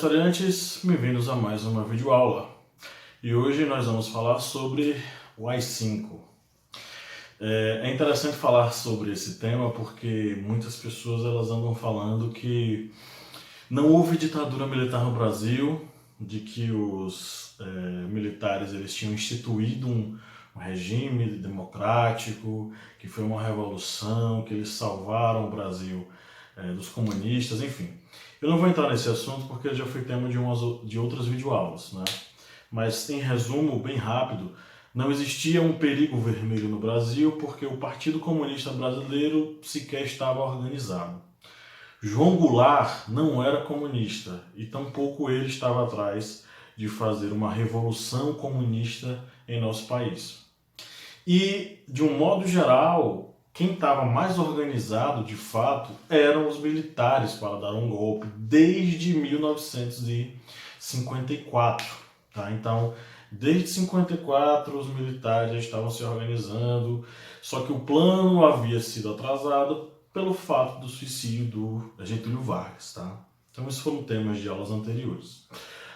historiantes, bem-vindos a mais uma videoaula. E hoje nós vamos falar sobre o AI-5. É interessante falar sobre esse tema porque muitas pessoas elas andam falando que não houve ditadura militar no Brasil, de que os militares eles tinham instituído um regime democrático, que foi uma revolução, que eles salvaram o Brasil dos comunistas, enfim. Eu não vou entrar nesse assunto porque já foi tema de outras videoaulas, né? Mas em resumo, bem rápido, não existia um perigo vermelho no Brasil porque o Partido Comunista Brasileiro sequer estava organizado. João Goulart não era comunista e tampouco ele estava atrás de fazer uma revolução comunista em nosso país. E, de um modo geral, quem estava mais organizado, de fato, eram os militares para dar um golpe desde 1954. Tá? Então, desde 1954, os militares já estavam se organizando, só que o plano havia sido atrasado pelo fato do suicídio do Getúlio Vargas. Tá? Então, esses foram temas de aulas anteriores.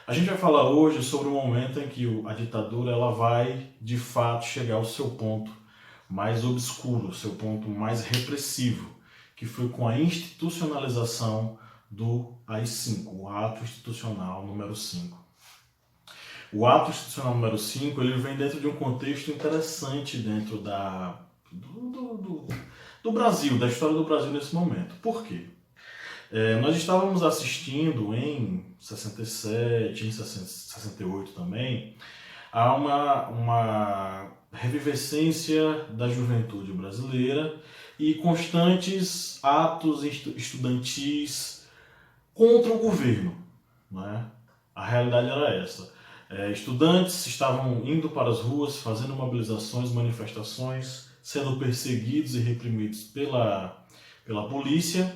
A gente vai falar hoje sobre o momento em que a ditadura ela vai, de fato, chegar ao seu ponto mais obscuro, seu ponto mais repressivo, que foi com a institucionalização do AI-5, o Ato Institucional número 5. O Ato Institucional número 5 ele vem dentro de um contexto interessante dentro do Brasil, da história do Brasil nesse momento. Por quê? Nós estávamos assistindo em 67, em 68 também, a uma revivescência da juventude brasileira e constantes atos estudantis contra o governo, né? A realidade era essa. Estudantes estavam indo para as ruas, fazendo mobilizações, manifestações, sendo perseguidos e reprimidos pela polícia,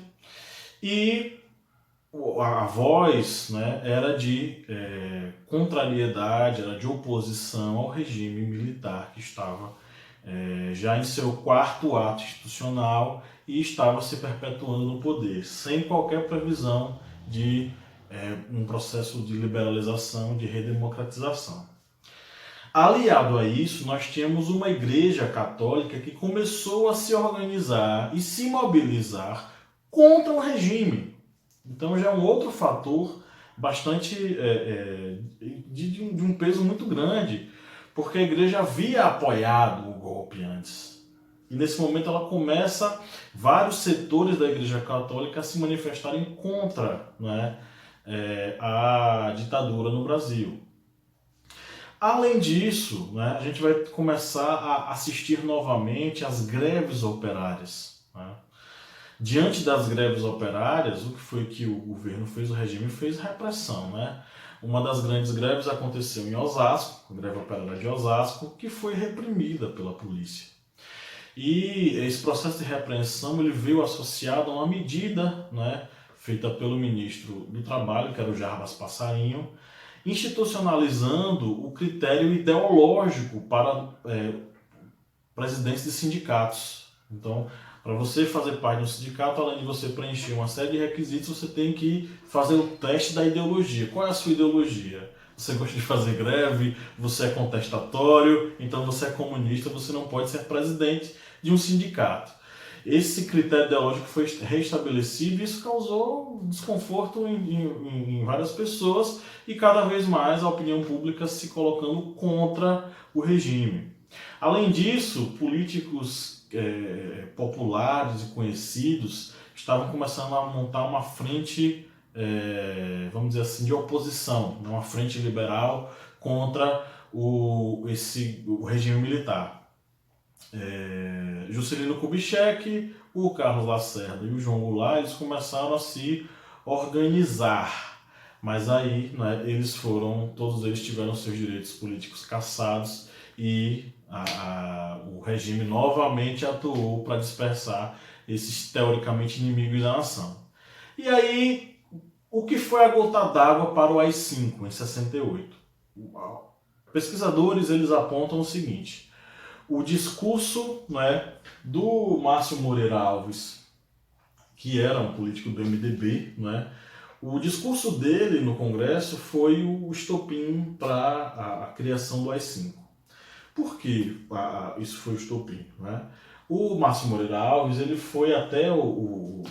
e a voz, né, era de contrariedade, era de oposição ao regime militar que estava já em seu quarto ato institucional e estava se perpetuando no poder, sem qualquer previsão de um processo de liberalização, de redemocratização. Aliado a isso, nós tínhamos uma igreja católica que começou a se organizar e se mobilizar contra o regime. Então já é um outro fator bastante de um peso muito grande, porque a igreja havia apoiado o golpe antes. E nesse momento ela começa, vários setores da igreja católica a se manifestarem contra, né, a ditadura no Brasil. Além disso, né, a gente vai começar a assistir novamente às greves operárias, né? Diante das greves operárias, o que foi que o governo fez? O regime fez repressão, né? Uma das grandes greves aconteceu em Osasco, a greve operária de Osasco, que foi reprimida pela polícia. E esse processo de repreensão ele veio associado a uma medida, né, feita pelo ministro do Trabalho, que era o Jarbas Passarinho, institucionalizando o critério ideológico para presidentes de sindicatos. Então, para você fazer parte de um sindicato, além de você preencher uma série de requisitos, você tem que fazer o teste da ideologia. Qual é a sua ideologia? Você gosta de fazer greve? Você é contestatório? Então você é comunista, você não pode ser presidente de um sindicato. Esse critério ideológico foi restabelecido e isso causou desconforto em várias pessoas e cada vez mais a opinião pública se colocando contra o regime. Além disso, políticos populares e conhecidos estavam começando a montar uma frente, vamos dizer assim, de oposição, uma frente liberal contra o regime militar. Juscelino Kubitschek, o Carlos Lacerda e o João Goulart eles começaram a se organizar, mas aí, né, todos eles tiveram seus direitos políticos cassados e o regime novamente atuou para dispersar esses teoricamente inimigos da nação. E aí, o que foi a gota d'água para o AI-5 em 68? Pesquisadores eles apontam o seguinte: o discurso, né, do Márcio Moreira Alves, que era um político do MDB, né, O discurso dele no Congresso foi o estopim para a criação do AI-5. Por que isso foi o estopim? Né? O Márcio Moreira Alves ele foi até o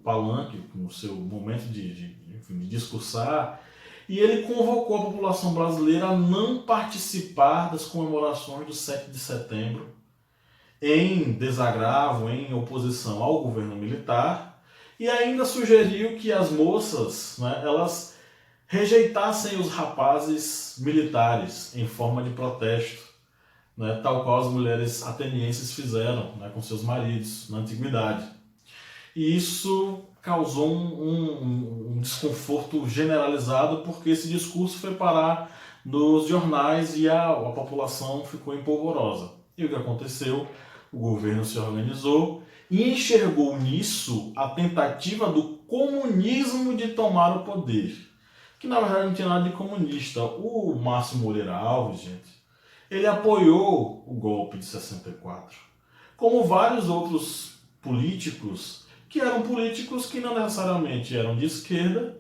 palanque, no seu momento enfim, de discursar, e ele convocou a população brasileira a não participar das comemorações do 7 de setembro em desagravo, em oposição ao governo militar, e ainda sugeriu que as moças, né, elas rejeitassem os rapazes militares em forma de protesto, né, tal qual as mulheres atenienses fizeram, né, com seus maridos na antiguidade. E isso causou um desconforto generalizado, porque esse discurso foi parar nos jornais e a população ficou empolvorosa. E o que aconteceu? O governo se organizou e enxergou nisso a tentativa do comunismo de tomar o poder. Que na verdade não tinha nada de comunista. O Márcio Moreira Alves, gente, ele apoiou o golpe de 64. Como vários outros políticos, que eram políticos que não necessariamente eram de esquerda,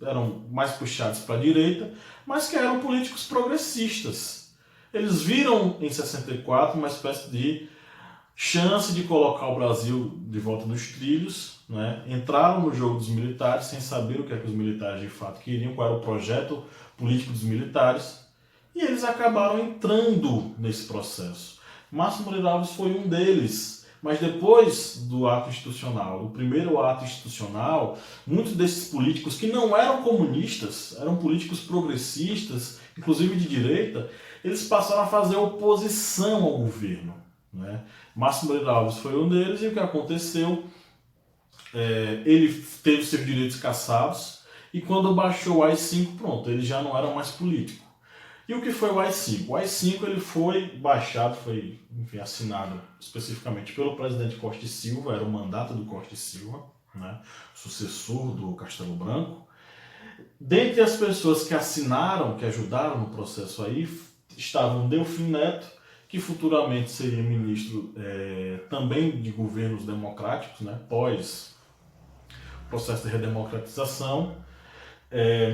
eram mais puxados para a direita, mas que eram políticos progressistas. Eles viram em 64 uma espécie de chance de colocar o Brasil de volta nos trilhos, né? Entraram no jogo dos militares sem saber o que é que os militares de fato queriam, qual era o projeto político dos militares, e eles acabaram entrando nesse processo. Márcio Moreira Alves foi um deles, mas depois do ato institucional, do primeiro ato institucional, muitos desses políticos que não eram comunistas, eram políticos progressistas, inclusive de direita, eles passaram a fazer oposição ao governo, né? Márcio Moreira Alves foi um deles, e o que aconteceu? Ele teve seus direitos cassados, e quando baixou o AI-5, pronto, ele já não era mais político. E o que foi o AI-5? O AI-5 ele foi baixado, foi enfim, assinado especificamente pelo presidente Costa e Silva, era o mandato do Costa e Silva, né, sucessor do Castelo Branco. Dentre as pessoas que assinaram, que ajudaram no processo aí, estavam Delfim Neto, que futuramente seria ministro também de governos democráticos, né, pós processo de redemocratização,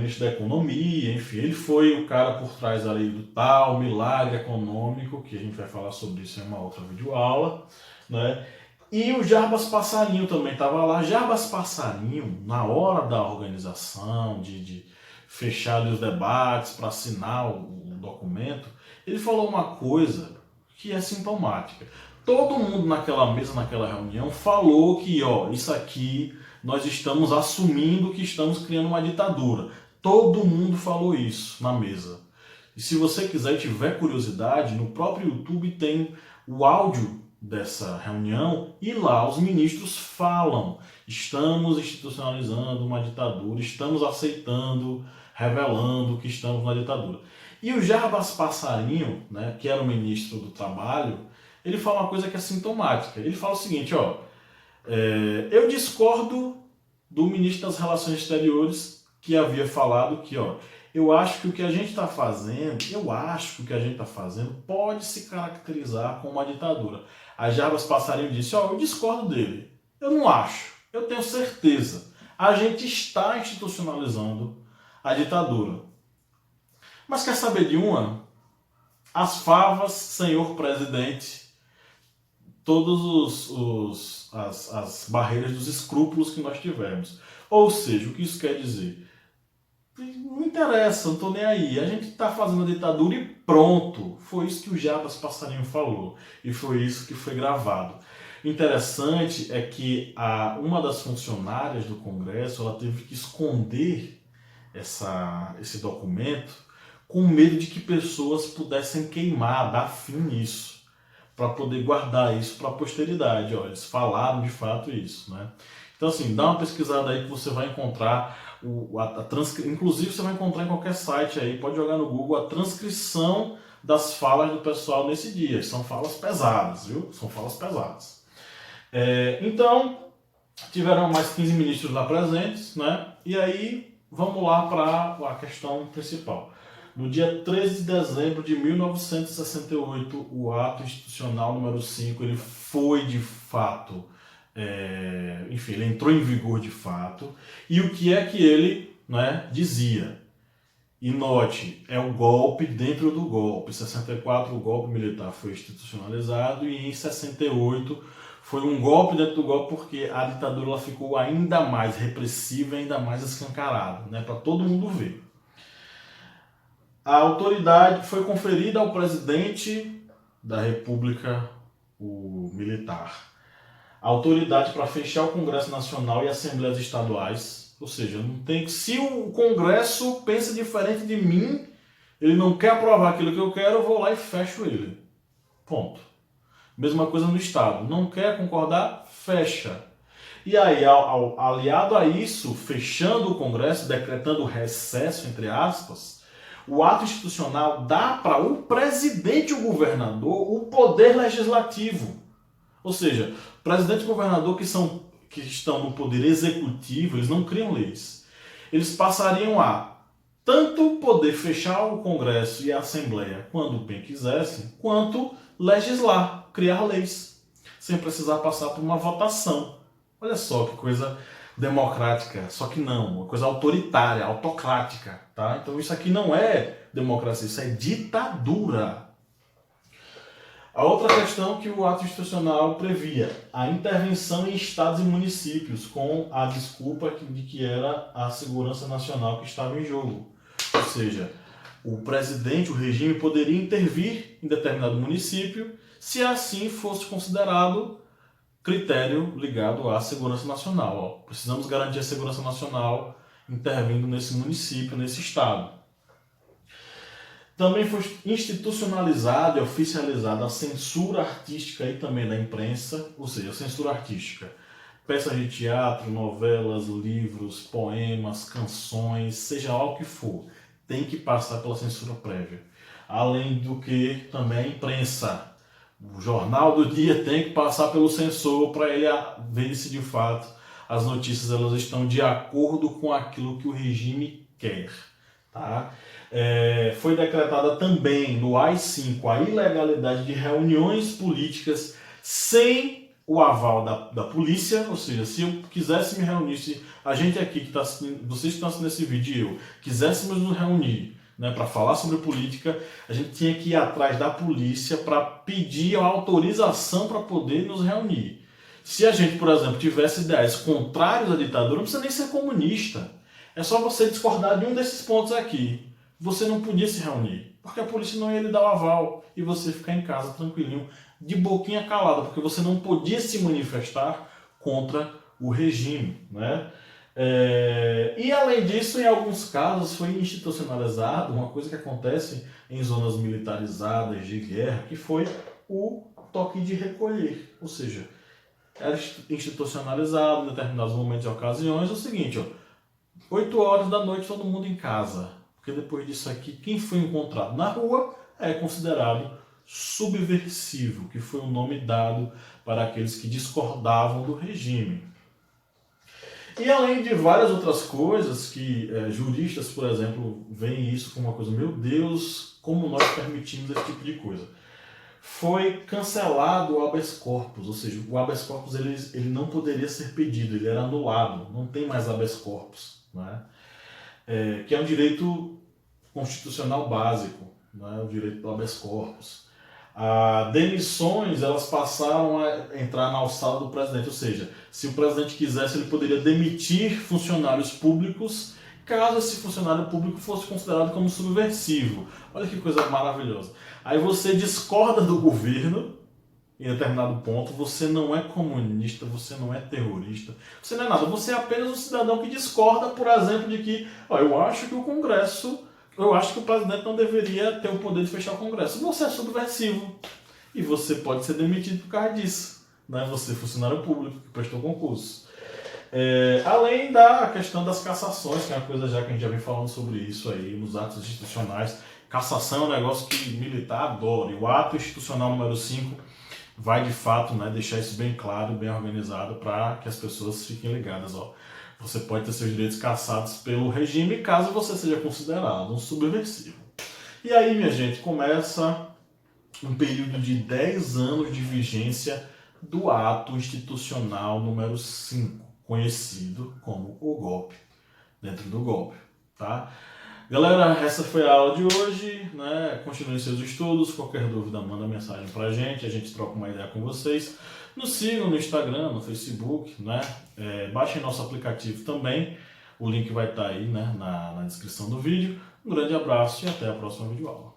ministro da Economia, enfim, ele foi o cara por trás ali do tal milagre econômico, que a gente vai falar sobre isso em uma outra videoaula, né? E o Jarbas Passarinho também estava lá. Jarbas Passarinho, na hora da organização, de fechar ali os debates para assinar o documento, ele falou uma coisa que é sintomática. Todo mundo naquela mesa, naquela reunião, falou que, ó, isso aqui nós estamos assumindo que estamos criando uma ditadura. Todo mundo falou isso na mesa. E se você quiser e tiver curiosidade, no próprio YouTube tem o áudio dessa reunião e lá os ministros falam: estamos institucionalizando uma ditadura, estamos aceitando, revelando que estamos na ditadura. E o Jarbas Passarinho, né, que era o ministro do Trabalho, ele fala uma coisa que é sintomática. Ele fala o seguinte, ó: eu discordo do ministro das Relações Exteriores, que havia falado que, ó, eu acho que o que a gente está fazendo, pode se caracterizar como uma ditadura. A Jarbas Passarinho disse, ó, eu discordo dele. Eu não acho, eu tenho certeza. A gente está institucionalizando a ditadura. Mas quer saber de uma? As favas, senhor presidente, todas as barreiras dos escrúpulos que nós tivemos. Ou seja, o que isso quer dizer? Não interessa, não estou nem aí. A gente está fazendo a ditadura e pronto. Foi isso que o Jarbas Passarinho falou. E foi isso que foi gravado. Interessante é que uma das funcionárias do Congresso ela teve que esconder esse documento com medo de que pessoas pudessem queimar, dar fim nisso, para poder guardar isso para a posteridade. Ó, eles falaram de fato isso, né? Então, assim, dá uma pesquisada aí que você vai encontrar inclusive você vai encontrar em qualquer site aí, pode jogar no Google a transcrição das falas do pessoal nesse dia. São falas pesadas, viu? São falas pesadas. Então, tiveram mais 15 ministros lá presentes, né? E aí, vamos lá para a questão principal. No dia 13 de dezembro de 1968, o ato institucional número 5, ele foi de fato enfim, ele entrou em vigor de fato, e o que é que ele, né, dizia. E note, é um golpe dentro do golpe. Em 64 o golpe militar foi institucionalizado e em 68 foi um golpe dentro do golpe porque a ditadura ela ficou ainda mais repressiva e ainda mais escancarada, né, para todo mundo ver. A autoridade foi conferida ao presidente da República, o militar. A autoridade para fechar o Congresso Nacional e Assembleias Estaduais. Ou seja, não tem, se o Congresso pensa diferente de mim, ele não quer aprovar aquilo que eu quero, eu vou lá e fecho ele. Ponto. Mesma coisa no Estado. Não quer concordar? Fecha. E aí, aliado a isso, fechando o Congresso, decretando recesso, entre aspas, o ato institucional dá para o presidente e o governador o poder legislativo. Ou seja, presidente e governador que estão no poder executivo, eles não criam leis. Eles passariam a tanto poder fechar o Congresso e a Assembleia quando bem quisessem, quanto legislar, criar leis, sem precisar passar por uma votação. Olha só que coisa democrática, só que não, uma coisa autoritária, autocrática, tá? Então isso aqui não é democracia, isso é ditadura. A outra questão que o ato institucional previa, a intervenção em estados e municípios, com a desculpa de que era a segurança nacional que estava em jogo. Ou seja, o presidente, o regime, poderia intervir em determinado município se assim fosse considerado critério ligado à segurança nacional. Ó, precisamos garantir a segurança nacional intervindo nesse município, nesse estado. Também foi institucionalizada e oficializada a censura artística e também da imprensa, ou seja, a censura artística. Peças de teatro, novelas, livros, poemas, canções, seja lá o que for, tem que passar pela censura prévia. Além do que também a imprensa. O jornal do dia tem que passar pelo censor para ele ver se de fato as notícias elas estão de acordo com aquilo que o regime quer. Tá? Foi decretada também no AI-5 a ilegalidade de reuniões políticas sem o aval da polícia, ou seja, se eu quisesse me reunir, se a gente aqui, vocês que estão assistindo esse vídeo e eu, quiséssemos nos reunir, né, para falar sobre política, a gente tinha que ir atrás da polícia para pedir a autorização para poder nos reunir. Se a gente, por exemplo, tivesse ideais contrários à ditadura, não precisa nem ser comunista. É só você discordar de um desses pontos aqui. Você não podia se reunir, porque a polícia não ia lhe dar o aval e você ficar em casa tranquilinho, de boquinha calada, porque você não podia se manifestar contra o regime, né? E além disso, em alguns casos foi institucionalizado uma coisa que acontece em zonas militarizadas de guerra, que foi o toque de recolher, ou seja, era institucionalizado em determinados momentos e ocasiões o seguinte, ó, 8 horas da noite todo mundo em casa, porque depois disso aqui, quem foi encontrado na rua é considerado subversivo, que foi o nome dado para aqueles que discordavam do regime. E além de várias outras coisas que juristas, por exemplo, veem isso como uma coisa, meu Deus, como nós permitimos esse tipo de coisa. Foi cancelado o habeas corpus, ou seja, o habeas corpus ele não poderia ser pedido, ele era anulado, não tem mais habeas corpus, né? Que é um direito constitucional básico, né? O direito do habeas corpus. Demissões elas passaram a entrar na alçada do presidente, ou seja, se o presidente quisesse ele poderia demitir funcionários públicos caso esse funcionário público fosse considerado como subversivo. Olha que coisa maravilhosa. Aí você discorda do governo em determinado ponto, você não é comunista, você não é terrorista, você não é nada, você é apenas um cidadão que discorda, por exemplo, de que eu acho que o Congresso, eu acho que o presidente não deveria ter o poder de fechar o Congresso. Você é subversivo e você pode ser demitido por causa disso, né? Você é funcionário público que prestou concurso. Além da questão das cassações, que é uma coisa já que a gente já vem falando sobre isso aí nos atos institucionais. Cassação é um negócio que militar adora, e o ato institucional número 5 vai de fato, né, deixar isso bem claro, bem organizado, para que as pessoas fiquem ligadas. Ó. Você pode ter seus direitos cassados pelo regime caso você seja considerado um subversivo. E aí, minha gente, começa um período de 10 anos de vigência do ato institucional número 5, conhecido como o golpe, dentro do golpe, tá? Galera, essa foi a aula de hoje, né? Continue seus estudos, qualquer dúvida manda mensagem pra gente, a gente troca uma ideia com vocês. Nos sigam no Instagram, no Facebook, né? Baixem nosso aplicativo também, o link vai estar aí, né, na descrição do vídeo. Um grande abraço e até a próxima videoaula.